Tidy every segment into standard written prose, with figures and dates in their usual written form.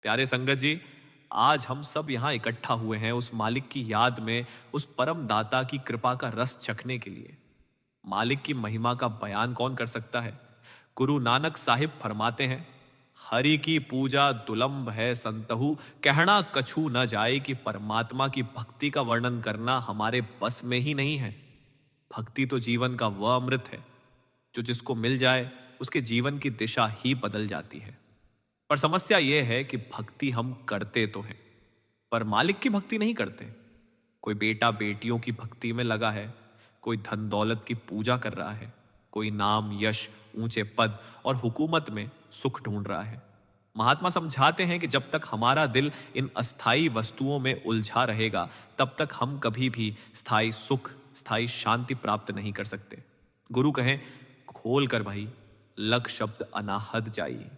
प्यारे संगत जी, आज हम सब यहाँ इकट्ठा हुए हैं उस मालिक की याद में, उस परम दाता की कृपा का रस चखने के लिए। मालिक की महिमा का बयान कौन कर सकता है? गुरु नानक साहिब फरमाते हैं, हरि की पूजा दुलंभ है संतहु, कहना कछु न जाए कि परमात्मा की भक्ति का वर्णन करना हमारे बस में ही नहीं है। भक्ति तो जीवन का वह अमृत है जो जिसको मिल जाए उसके जीवन की दिशा ही बदल जाती है। पर समस्या यह है कि भक्ति हम करते तो हैं, पर मालिक की भक्ति नहीं करते। कोई बेटा बेटियों की भक्ति में लगा है, कोई धन दौलत की पूजा कर रहा है, कोई नाम यश ऊंचे पद और हुकूमत में सुख ढूंढ रहा है। महात्मा समझाते हैं कि जब तक हमारा दिल इन अस्थाई वस्तुओं में उलझा रहेगा, तब तक हम कभी भी स्थायी सुख, स्थायी शांति प्राप्त नहीं कर सकते। गुरु कहें, खोल कर भाई, लख शब्द अनाहद जाइए।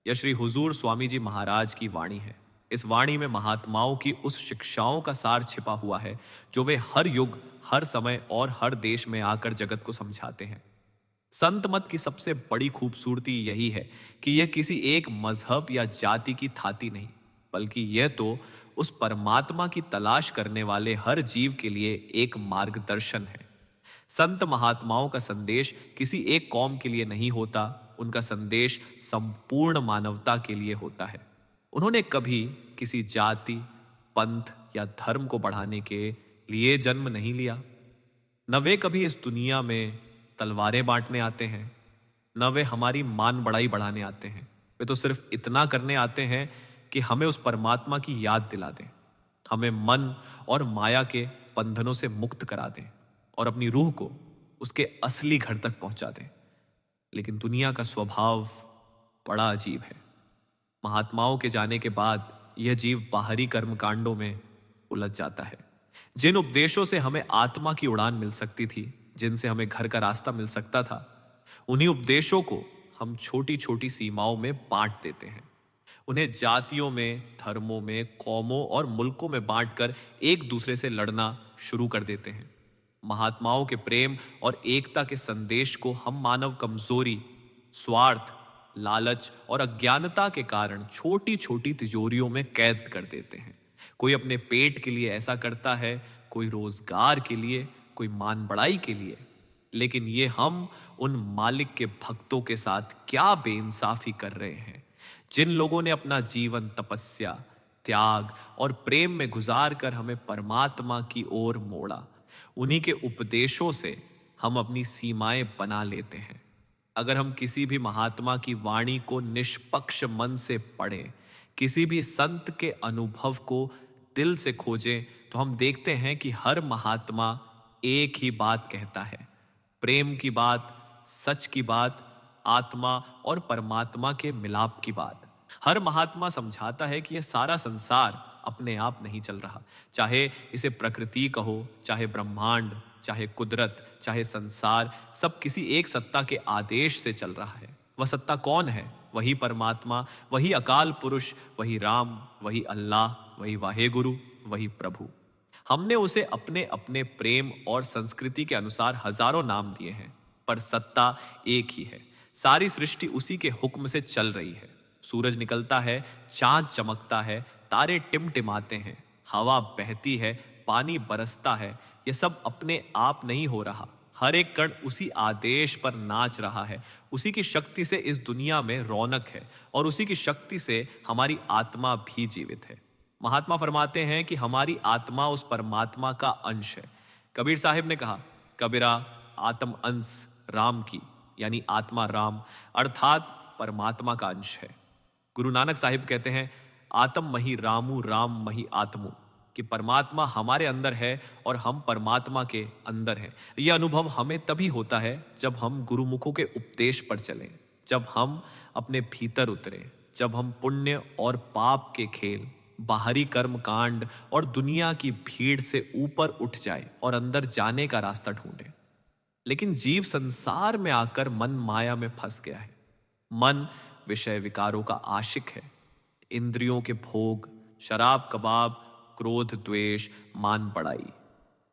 यह श्री हुजूर स्वामी जी महाराज की वाणी है। इस वाणी में महात्माओं की उस शिक्षाओं का सार छिपा हुआ है जो वे हर युग, हर समय और हर देश में आकर जगत को समझाते हैं। संत मत की सबसे बड़ी खूबसूरती यही है कि यह किसी एक मजहब या जाति की थाती नहीं, बल्कि यह तो उस परमात्मा की तलाश करने वाले हर जीव के लिए एक मार्गदर्शन है। संत महात्माओं का संदेश किसी एक कौम के लिए नहीं होता, उनका संदेश संपूर्ण मानवता के लिए होता है। उन्होंने कभी किसी जाति, पंथ या धर्म को बढ़ाने के लिए जन्म नहीं लिया। न वे कभी इस दुनिया में तलवारें बांटने आते हैं, न वे हमारी मान बढ़ाई बढ़ाने आते हैं। वे तो सिर्फ इतना करने आते हैं कि हमें उस परमात्मा की याद दिला दें, हमें मन और माया के बंधनों से मुक्त करा दें और अपनी रूह को उसके असली घर तक पहुंचा दें। लेकिन दुनिया का स्वभाव बड़ा अजीब है। महात्माओं के जाने के बाद यह जीव बाहरी कर्मकांडों में उलझ जाता है। जिन उपदेशों से हमें आत्मा की उड़ान मिल सकती थी, जिनसे हमें घर का रास्ता मिल सकता था, उन्हीं उपदेशों को हम छोटी छोटी सीमाओं में बांट देते हैं। उन्हें जातियों में, धर्मों में, कौमों और मुल्कों में बांटकर एक दूसरे से लड़ना शुरू कर देते हैं। महात्माओं के प्रेम और एकता के संदेश को हम मानव कमजोरी, स्वार्थ, लालच और अज्ञानता के कारण छोटी छोटी तिजोरियों में कैद कर देते हैं। कोई अपने पेट के लिए ऐसा करता है, कोई रोजगार के लिए, कोई मान बढ़ाई के लिए। लेकिन ये हम उन मालिक के भक्तों के साथ क्या बेइंसाफी कर रहे हैं, जिन लोगों ने अपना जीवन तपस्या, त्याग और प्रेम में गुजार कर हमें परमात्मा की ओर मोड़ा। उन्हीं के उपदेशों से हम अपनी सीमाएं बना लेते हैं। अगर हम किसी भी महात्मा की वाणी को निष्पक्ष मन से पढ़ें, किसी भी संत के अनुभव को दिल से खोजें, तो हम देखते हैं कि हर महात्मा एक ही बात कहता है, प्रेम की बात, सच की बात, आत्मा और परमात्मा के मिलाप की बात। हर महात्मा समझाता है कि यह सारा संसार अपने आप नहीं चल रहा। चाहे इसे प्रकृति कहो, चाहे ब्रह्मांड, चाहे कुदरत, चाहे संसार, सब किसी एक सत्ता के आदेश से चल रहा है। वह सत्ता कौन है? वही परमात्मा, वही अकाल पुरुष, वही राम, वही अल्लाह, वही वाहेगुरु, वही प्रभु। हमने उसे अपने अपने प्रेम और संस्कृति के अनुसार हजारों नाम दिए हैं, पर सत्ता एक ही है। सारी सृष्टि उसी के हुक्म से चल रही है। सूरज निकलता है, चांद चमकता है, तारे टिमटिमाते हैं, हवा बहती है, पानी बरसता है। यह सब अपने आप नहीं हो रहा। हर एक कण उसी आदेश पर नाच रहा है। उसी की शक्ति से इस दुनिया में रौनक है और उसी की शक्ति से हमारी आत्मा भी जीवित है। महात्मा फरमाते हैं कि हमारी आत्मा उस परमात्मा का अंश है। कबीर साहिब ने कहा, कबीरा आत्म अंश राम की, यानी आत्मा राम अर्थात परमात्मा का अंश है। गुरु नानक साहिब कहते हैं, आत्म मही रामू, राम मही आत्मू, कि परमात्मा हमारे अंदर है और हम परमात्मा के अंदर हैं। यह अनुभव हमें तभी होता है जब हम गुरुमुखों के उपदेश पर चलें, जब हम अपने भीतर उतरें, जब हम पुण्य और पाप के खेल, बाहरी कर्म कांड और दुनिया की भीड़ से ऊपर उठ जाए और अंदर जाने का रास्ता ढूंढे। लेकिन जीव संसार में आकर मन माया में फंस गया है। मन विषय विकारों का आशिक है। इंद्रियों के भोग, शराब कबाब, क्रोध द्वेष, मान बढ़ाई,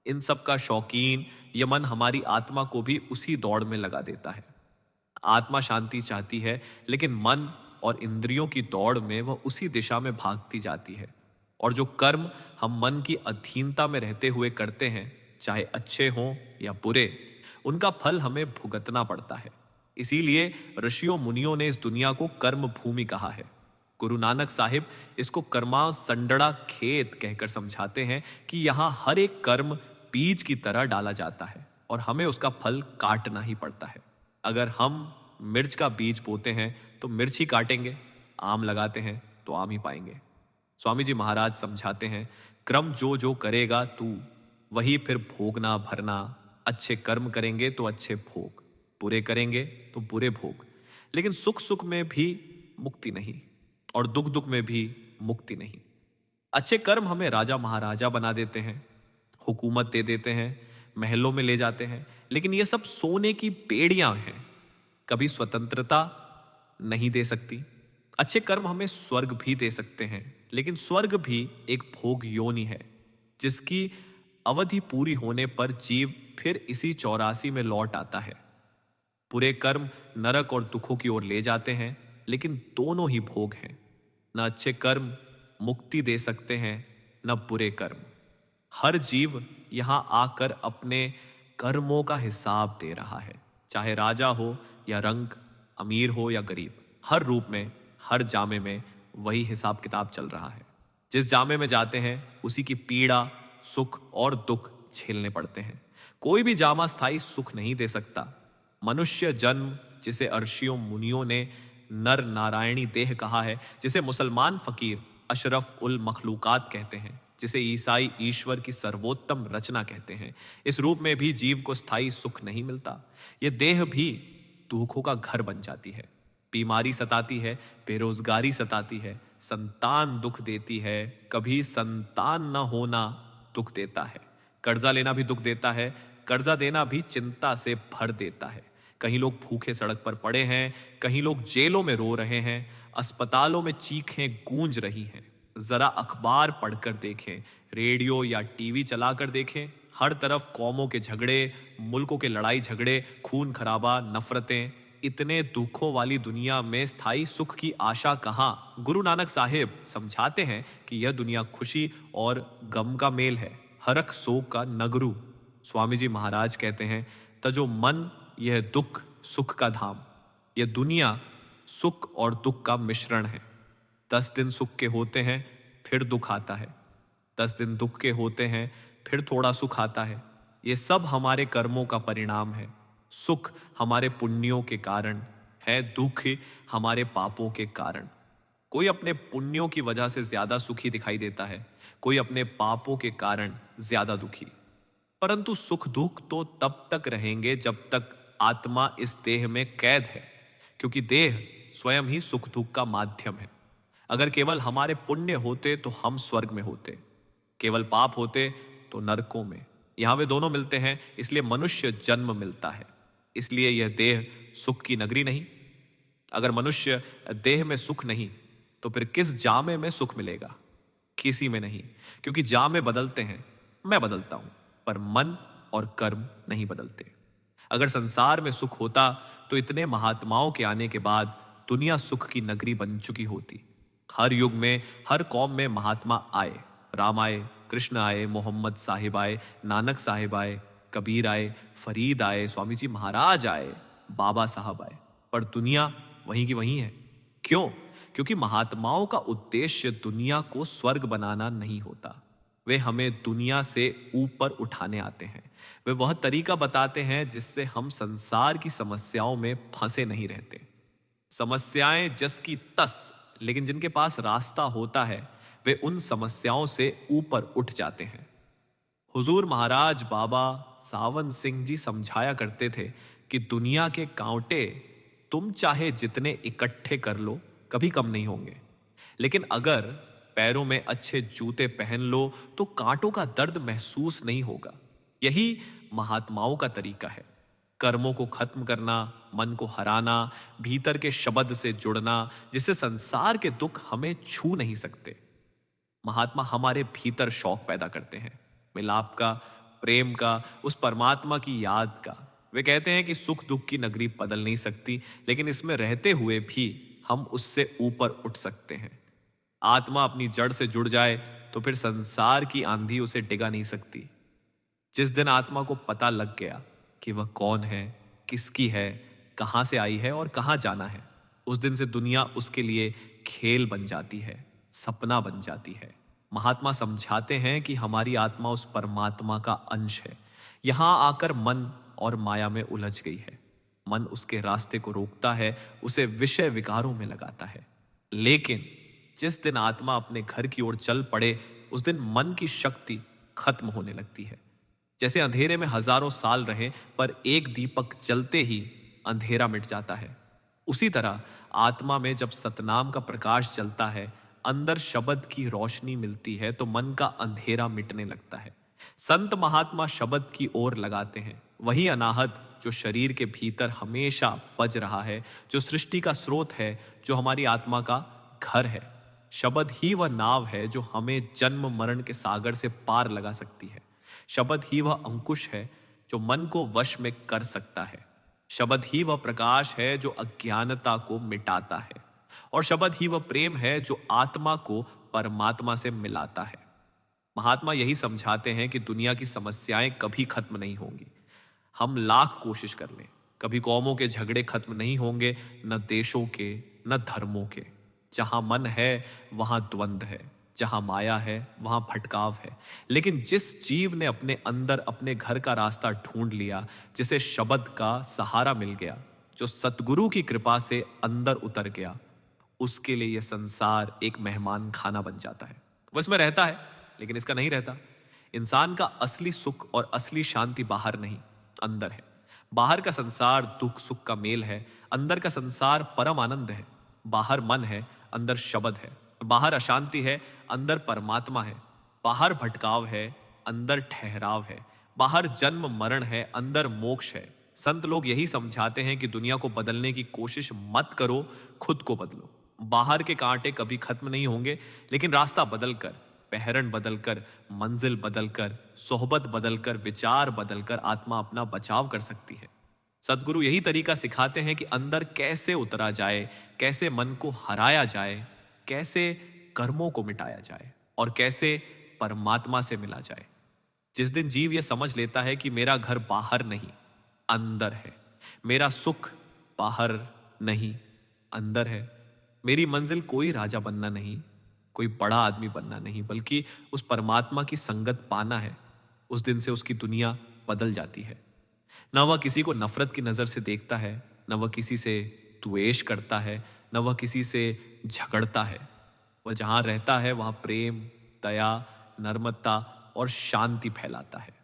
इन सब का शौकीन यह मन हमारी आत्मा को भी उसी दौड़ में लगा देता है। आत्मा शांति चाहती है, लेकिन मन और इंद्रियों की दौड़ में वह उसी दिशा में भागती जाती है। और जो कर्म हम मन की अधीनता में रहते हुए करते हैं, चाहे अच्छे हों या बुरे, उनका फल हमें भुगतना पड़ता है। इसीलिए ऋषियों मुनियों ने इस दुनिया को कर्म भूमि कहा है। गुरु नानक साहिब इसको कर्मा संडड़ा खेत कहकर समझाते हैं कि यहाँ हर एक कर्म बीज की तरह डाला जाता है और हमें उसका फल काटना ही पड़ता है। अगर हम मिर्च का बीज बोते हैं तो मिर्च ही काटेंगे, आम लगाते हैं तो आम ही पाएंगे। स्वामी जी महाराज समझाते हैं, क्रम जो जो करेगा तू, वही फिर भोगना भरना। अच्छे कर्म करेंगे तो अच्छे भोग, बुरे करेंगे तो बुरे भोग। लेकिन सुख सुख में भी मुक्ति नहीं और दुख दुख में भी मुक्ति नहीं। अच्छे कर्म हमें राजा महाराजा बना देते हैं, हुकूमत दे देते हैं, महलों में ले जाते हैं, लेकिन ये सब सोने की बेड़ियां हैं, कभी स्वतंत्रता नहीं दे सकती। अच्छे कर्म हमें स्वर्ग भी दे सकते हैं, लेकिन स्वर्ग भी एक भोग योनि है, जिसकी अवधि पूरी होने पर जीव फिर इसी 84 में लौट आता है। बुरे कर्म नरक और दुखों की ओर ले जाते हैं, लेकिन दोनों ही भोग हैं। न अच्छे कर्म मुक्ति दे सकते हैं, न बुरे कर्म। हर जीव यहां आकर अपने कर्मों का हिसाब दे रहा है, चाहे राजा हो या रंक, अमीर हो या गरीब। हर रूप में, हर जामे में वही हिसाब किताब चल रहा है। जिस जामे में जाते हैं उसी की पीड़ा, सुख और दुख झेलने पड़ते हैं। कोई भी जामा स्थायी सुख नहीं दे सकता। मनुष्य जन्म, जिसे अर्षियों मुनियों ने नर नारायणी देह कहा है, जिसे मुसलमान फकीर अशरफ उल मखलूकात कहते हैं, जिसे ईसाई ईश्वर की सर्वोत्तम रचना कहते हैं, इस रूप में भी जीव को स्थायी सुख नहीं मिलता। यह देह भी दुखों का घर बन जाती है। बीमारी सताती है, बेरोजगारी सताती है, संतान दुख देती है, कभी संतान न होना दुख देता है, कर्जा लेना भी दुख देता है, कर्जा देना भी चिंता से भर देता है। कहीं लोग भूखे सड़क पर पड़े हैं, कहीं लोग जेलों में रो रहे हैं, अस्पतालों में चीखें गूंज रही हैं। जरा अखबार पढ़कर देखें, रेडियो या टीवी चलाकर देखें, हर तरफ कौमों के झगड़े, मुल्कों के लड़ाई झगड़े, खून खराबा, नफरतें। इतने दुखों वाली दुनिया में स्थायी सुख की आशा कहाँ? गुरु नानक साहिब समझाते हैं कि यह दुनिया खुशी और गम का मेल है, हरख शोक का नगरू। स्वामी जी महाराज कहते हैं, तजो मन यह दुख सुख का धाम। यह दुनिया सुख और दुख का मिश्रण है। 10 दिन सुख के होते हैं, फिर दुख आता है। 10 दिन दुख के होते हैं, फिर थोड़ा सुख आता है। ये सब हमारे कर्मों का परिणाम है। सुख हमारे पुण्यों के कारण है, दुख हमारे पापों के कारण। कोई अपने पुण्यों की वजह से ज्यादा सुखी दिखाई देता है, कोई अपने पापों के कारण ज्यादा दुखी। परंतु सुख दुख तो तब तक रहेंगे जब तक आत्मा इस देह में कैद है, क्योंकि देह स्वयं ही सुख दुख का माध्यम है। अगर केवल हमारे पुण्य होते तो हम स्वर्ग में होते, केवल पाप होते तो नरकों में। यहां वे दोनों मिलते हैं, इसलिए मनुष्य जन्म मिलता है। इसलिए यह देह सुख की नगरी नहीं। अगर मनुष्य देह में सुख नहीं तो फिर किस जामे में सुख मिलेगा? किसी में नहीं, क्योंकि जामे बदलते हैं, मैं बदलता हूं, पर मन और कर्म नहीं बदलते। अगर संसार में सुख होता तो इतने महात्माओं के आने के बाद दुनिया सुख की नगरी बन चुकी होती। हर युग में, हर कौम में महात्मा आए, राम आए, कृष्ण आए, मोहम्मद साहिब आए, नानक साहिब आए, कबीर आए, फरीद आए, स्वामी जी महाराज आए, बाबा साहब आए, पर दुनिया वहीं की वहीं है। क्यों? क्योंकि महात्माओं का उद्देश्य दुनिया को स्वर्ग बनाना नहीं होता। वे हमें दुनिया से ऊपर उठाने आते हैं। वे वह तरीका बताते हैं जिससे हम संसार की समस्याओं में फंसे नहीं रहते। समस्याएं जस की तस, लेकिन जिनके पास रास्ता होता है वे उन समस्याओं से ऊपर उठ जाते हैं। हुजूर महाराज बाबा सावन सिंह जी समझाया करते थे कि दुनिया के कांटे तुम चाहे जितने इकट्ठे कर लो कभी कम नहीं होंगे, लेकिन अगर पैरों में अच्छे जूते पहन लो तो कांटों का दर्द महसूस नहीं होगा। यही महात्माओं का तरीका है, कर्मों को खत्म करना, मन को हराना, भीतर के शब्द से जुड़ना, जिससे संसार के दुख हमें छू नहीं सकते। महात्मा हमारे भीतर शौक पैदा करते हैं, मिलाप का, प्रेम का, उस परमात्मा की याद का। वे कहते हैं कि सुख दुख की नगरी बदल नहीं सकती, लेकिन इसमें रहते हुए भी हम उससे ऊपर उठ सकते हैं। आत्मा अपनी जड़ से जुड़ जाए तो फिर संसार की आंधी उसे डिगा नहीं सकती। जिस दिन आत्मा को पता लग गया कि वह कौन है, किसकी है, कहां से आई है और कहां जाना है, उस दिन से दुनिया उसके लिए खेल बन जाती है, सपना बन जाती है। महात्मा समझाते हैं कि हमारी आत्मा उस परमात्मा का अंश है। यहां आकर मन और माया में उलझ गई है। मन उसके रास्ते को रोकता है, उसे विषय विकारों में लगाता है। लेकिन जिस दिन आत्मा अपने घर की ओर चल पड़े, उस दिन मन की शक्ति खत्म होने लगती है। जैसे अंधेरे में हजारों साल रहे पर एक दीपक जलते ही अंधेरा मिट जाता है, उसी तरह आत्मा में जब सतनाम का प्रकाश जलता है, अंदर शब्द की रोशनी मिलती है, तो मन का अंधेरा मिटने लगता है। संत महात्मा शब्द की ओर लगाते हैं, वही अनाहत जो शरीर के भीतर हमेशा बज रहा है, जो सृष्टि का स्रोत है, जो हमारी आत्मा का घर है। शब्द ही वह नाव है जो हमें जन्म मरण के सागर से पार लगा सकती है। शब्द ही वह अंकुश है जो मन को वश में कर सकता है। शब्द ही वह प्रकाश है जो अज्ञानता को मिटाता है। और शब्द ही वह प्रेम है जो आत्मा को परमात्मा से मिलाता है। महात्मा यही समझाते हैं कि दुनिया की समस्याएं कभी खत्म नहीं होंगी। हम लाख कोशिश कर लें, कभी कौमों के झगड़े खत्म नहीं होंगे, न देशों के, न धर्मों के। जहां मन है वहां द्वंद्व है, जहां माया है वहां भटकाव है। लेकिन जिस जीव ने अपने अंदर अपने घर का रास्ता ढूंढ लिया, जिसे शब्द का सहारा मिल गया, जो सतगुरु की कृपा से अंदर उतर गया, उसके लिए यह संसार एक मेहमान खाना बन जाता है। वो इसमें रहता है लेकिन इसका नहीं रहता। इंसान का असली सुख और असली शांति बाहर नहीं, अंदर है। बाहर का संसार दुख सुख का मेल है, अंदर का संसार परम आनंद है। बाहर मन है, अंदर शब्द है। बाहर अशांति है, अंदर परमात्मा है। बाहर भटकाव है, अंदर ठहराव है। बाहर जन्म मरण है, अंदर मोक्ष है। संत लोग यही समझाते हैं कि दुनिया को बदलने की कोशिश मत करो, खुद को बदलो। बाहर के कांटे कभी खत्म नहीं होंगे, लेकिन रास्ता बदलकर, पहरन बदलकर, मंजिल बदलकर, सोहबत बदलकर, विचार बदलकर आत्मा अपना बचाव कर सकती है। सदगुरु यही तरीका सिखाते हैं कि अंदर कैसे उतरा जाए, कैसे मन को हराया जाए, कैसे कर्मों को मिटाया जाए और कैसे परमात्मा से मिला जाए। जिस दिन जीव यह समझ लेता है कि मेरा घर बाहर नहीं, अंदर है, मेरा सुख बाहर नहीं, अंदर है, मेरी मंजिल कोई राजा बनना नहीं, कोई बड़ा आदमी बनना नहीं, बल्कि उस परमात्मा की संगत पाना है, उस दिन से उसकी दुनिया बदल जाती है। न वह किसी को नफरत की नजर से देखता है, न वह किसी से द्वेष करता है, न वह किसी से झगड़ता है। वह जहां रहता है वहां प्रेम, दया, नर्मता और शांति फैलाता है।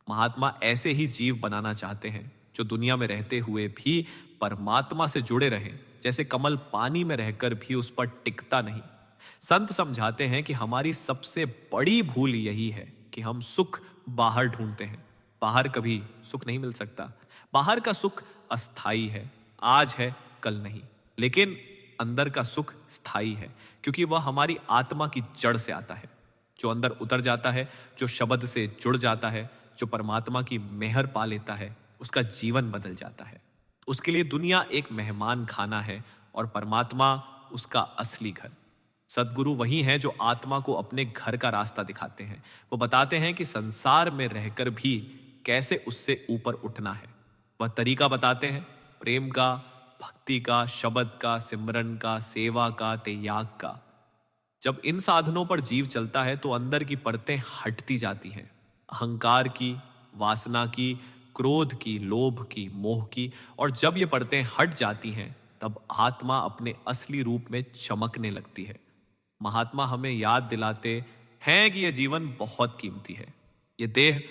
महात्मा ऐसे ही जीव बनाना चाहते हैं जो दुनिया में रहते हुए भी परमात्मा से जुड़े रहें, जैसे कमल पानी में रहकर भी उस पर टिकता नहीं। संत समझाते हैं कि हमारी सबसे बड़ी भूल यही है कि हम सुख बाहर ढूंढते हैं। बाहर कभी सुख नहीं मिल सकता। बाहर का सुख अस्थाई है, आज है कल नहीं। लेकिन अंदर का सुख स्थायी है, क्योंकि वह हमारी आत्मा की जड़ से आता है। जो अंदर उतर जाता है, जो शब्द से जुड़ जाता है, जो परमात्मा की मेहर पा लेता है, उसका जीवन बदल जाता है। उसके लिए दुनिया एक मेहमान खाना है और परमात्मा उसका असली घर। सदगुरु वही हैं जो आत्मा को अपने घर का रास्ता दिखाते हैं। वो बताते हैं कि संसार में रहकर भी कैसे उससे ऊपर उठना है। वह तरीका बताते हैं, प्रेम का, भक्ति का, शब्द का, सिमरन का, सेवा का, त्याग का। जब इन साधनों पर जीव चलता है तो अंदर की परतें हटती जाती हैं। अहंकार की, वासना की, क्रोध की, लोभ की, मोह की। और जब ये परतें हट जाती हैं तब आत्मा अपने असली रूप में चमकने लगती है। महात्मा हमें याद दिलाते हैं कि यह जीवन बहुत कीमती है, यह देह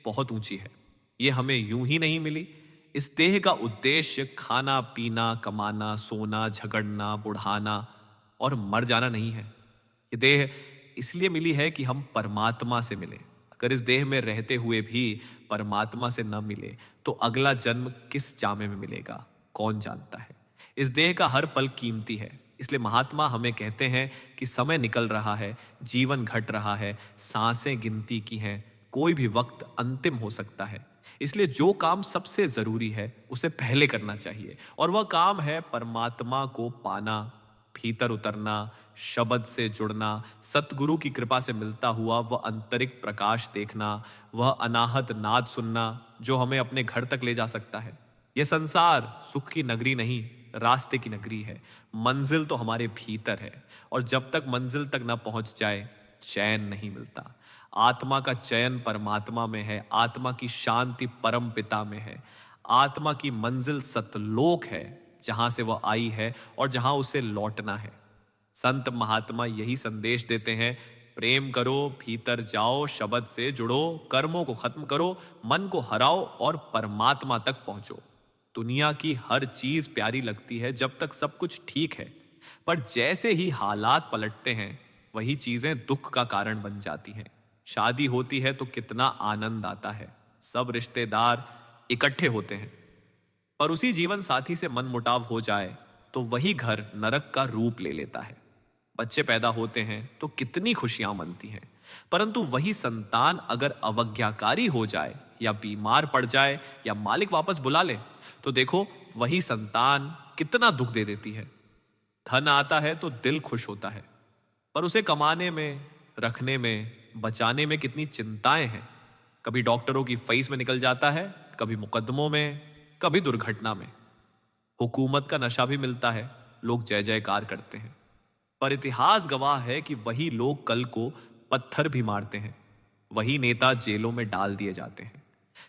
बहुत ऊंची है, यह हमें यूं ही नहीं मिली। इस देह का उद्देश्य खाना पीना, कमाना, सोना, झगड़ना, बुढ़ाना और मर जाना नहीं है। यह देह इसलिए मिली है कि हम परमात्मा से मिले। अगर इस देह में रहते हुए भी परमात्मा से न मिले तो अगला जन्म किस जामे में मिलेगा, कौन जानता है। इस देह का हर पल कीमती है, इसलिए महात्मा हमें कहते हैं कि समय निकल रहा है, जीवन घट रहा है, सांसें गिनती की हैं, कोई भी वक्त अंतिम हो सकता है। इसलिए जो काम सबसे जरूरी है उसे पहले करना चाहिए, और वह काम है परमात्मा को पाना, भीतर उतरना, शब्द से जुड़ना, सतगुरु की कृपा से मिलता हुआ वह आंतरिक प्रकाश देखना, वह अनाहत नाद सुनना जो हमें अपने घर तक ले जा सकता है। यह संसार सुख की नगरी नहीं, रास्ते की नगरी है। मंजिल तो हमारे भीतर है, और जब तक मंजिल तक न पहुंच जाए चैन नहीं मिलता। आत्मा का चयन परमात्मा में है, आत्मा की शांति परम पिता में है। आत्मा की मंजिल सतलोक है, जहां से वह आई है और जहां उसे लौटना है। संत महात्मा यही संदेश देते हैं, प्रेम करो, भीतर जाओ, शब्द से जुड़ो, कर्मों को खत्म करो, मन को हराओ और परमात्मा तक पहुंचो। दुनिया की हर चीज प्यारी लगती है जब तक सब कुछ ठीक है, पर जैसे ही हालात पलटते हैं वही चीजें दुख का कारण बन जाती हैं। शादी होती है तो कितना आनंद आता है, सब रिश्तेदार इकट्ठे होते हैं, पर उसी जीवन साथी से मनमुटाव हो जाए तो वही घर नरक का रूप ले लेता है। बच्चे पैदा होते हैं तो कितनी खुशियां मनती हैं, परंतु वही संतान अगर अवज्ञाकारी हो जाए या बीमार पड़ जाए या मालिक वापस बुला ले तो देखो वही संतान कितना दुख दे देती है। धन आता है तो दिल खुश होता है, पर उसे कमाने में, रखने में, बचाने में कितनी चिंताएं हैं। कभी डॉक्टरों की फीस में निकल जाता है, कभी मुकदमों में, कभी दुर्घटना में। हुकूमत का नशा भी मिलता है, लोग जय जयकार करते हैं, पर इतिहास गवाह है कि वही लोग कल को पत्थर भी मारते हैं, वही नेता जेलों में डाल दिए जाते हैं।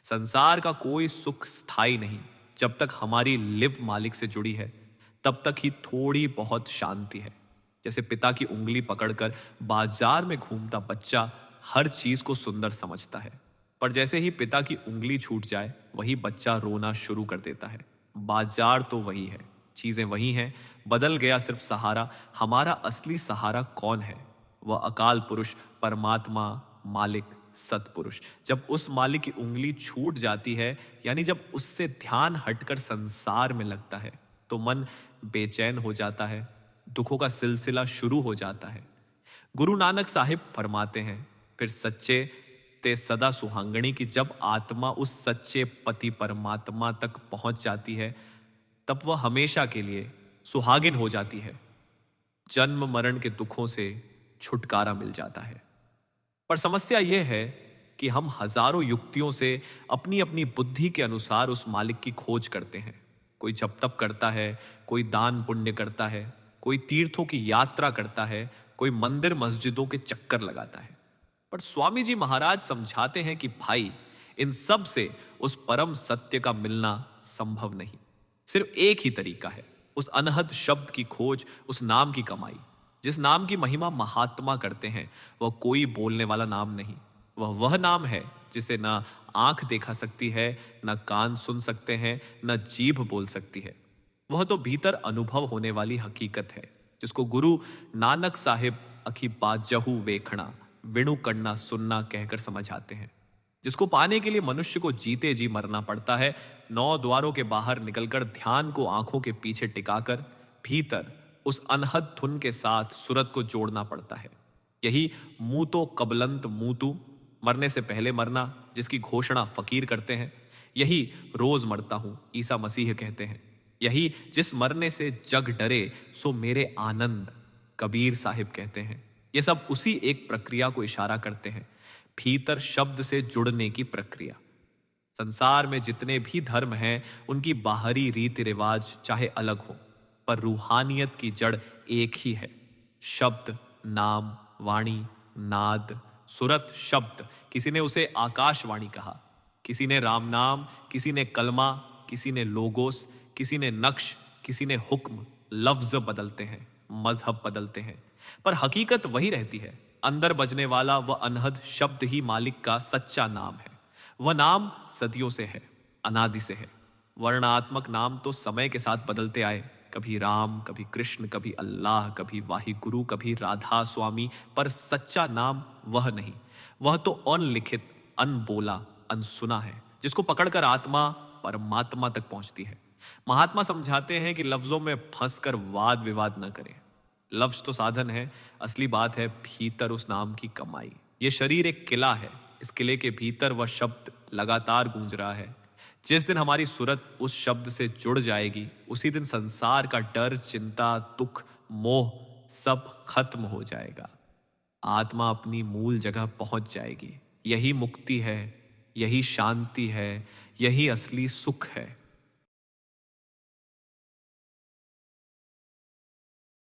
संसार का कोई सुख स्थायी नहीं। जब तक हमारी लिव मालिक से जुड़ी है तब तक ही थोड़ी बहुत शांति है। जैसे पिता की उंगली पकड़कर बाजार में घूमता बच्चा हर चीज को सुंदर समझता है, पर जैसे ही पिता की उंगली छूट जाए वही बच्चा रोना शुरू कर देता है। बाजार तो वही है, चीजें वही हैं, बदल गया सिर्फ सहारा। हमारा असली सहारा कौन है? वह अकाल पुरुष, परमात्मा, मालिक, सतपुरुष। जब उस मालिक की उंगली छूट जाती है, यानी जब उससे ध्यान हटकर संसार में लगता है, तो मन बेचैन हो जाता है, दुखों का सिलसिला शुरू हो जाता है। गुरु नानक साहिब फरमाते हैं, फिर सच्चे ते सदा सुहांगणी की जब आत्मा उस सच्चे पति परमात्मा तक पहुंच जाती है तब वह हमेशा के लिए सुहागिन हो जाती है। जन्म मरण के दुखों से छुटकारा मिल जाता है। पर समस्या यह है कि हम हजारों युक्तियों से अपनी अपनी बुद्धि के अनुसार उस मालिक की खोज करते हैं। कोई जप तप करता है, कोई दान पुण्य करता है, कोई तीर्थों की यात्रा करता है, कोई मंदिर मस्जिदों के चक्कर लगाता है। पर स्वामी जी महाराज समझाते हैं कि भाई, इन सब से उस परम सत्य का मिलना संभव नहीं। सिर्फ एक ही तरीका है, उस अनहद शब्द की खोज, उस नाम की कमाई। जिस नाम की महिमा महात्मा करते हैं वह कोई बोलने वाला नाम नहीं, वह नाम है जिसे ना आंख देखा सकती है, ना कान सुन सकते हैं, ना जीभ बोल सकती है। वह तो भीतर अनुभव होने वाली हकीकत है, जिसको गुरु नानक साहिब अखी बाजहू वेखना, विणु करना सुनना कहकर समझाते हैं। जिसको पाने के लिए मनुष्य को जीते जी मरना पड़ता है, 9 द्वारों के बाहर निकलकर ध्यान को आंखों के पीछे टिकाकर भीतर उस अनहद धुन के साथ सूरत को जोड़ना पड़ता है। यही मूतो कबलंत मूतु, मरने से पहले मरना, जिसकी घोषणा फकीर करते हैं। यही रोज मरता हूं ईसा मसीह कहते हैं। यही जिस मरने से जग डरे सो मेरे आनंद कबीर साहिब कहते हैं। ये सब उसी एक प्रक्रिया को इशारा करते हैं, भीतर शब्द से जुड़ने की प्रक्रिया। संसार में जितने भी धर्म हैं उनकी बाहरी रीति रिवाज चाहे अलग हो, पर रूहानियत की जड़ एक ही है। शब्द, नाम, वाणी, नाद, सुरत, शब्द। किसी ने उसे आकाशवाणी कहा, किसी ने राम नाम, किसी ने कलमा, किसी ने लोगोस, किसी ने नक्श, किसी ने हुक्म। लफ्ज बदलते हैं, मजहब बदलते हैं, पर हकीकत वही रहती है। अंदर बजने वाला वह अनहद शब्द ही मालिक का सच्चा नाम है। वह नाम सदियों से है, अनादि से है। वर्णात्मक नाम तो समय के साथ बदलते आए, कभी राम, कभी कृष्ण, कभी अल्लाह, कभी वाहिगुरु, कभी राधा स्वामी, पर सच्चा नाम वह नहीं। वह तो अनलिखित, अनबोला, अनसुना है, जिसको पकड़कर आत्मा परमात्मा तक पहुंचती है। महात्मा समझाते हैं कि लफ्जों में फंसकर वाद विवाद न करें। लफ्ज तो साधन है, असली बात है भीतर उस नाम की कमाई। ये शरीर एक किला है, इस किले के भीतर वह शब्द लगातार गूंज रहा है। जिस दिन हमारी सूरत उस शब्द से जुड़ जाएगी, उसी दिन संसार का डर, चिंता, दुख, मोह सब खत्म हो जाएगा। आत्मा अपनी मूल जगह पहुंच जाएगी। यही मुक्ति है, यही शांति है, यही असली सुख है।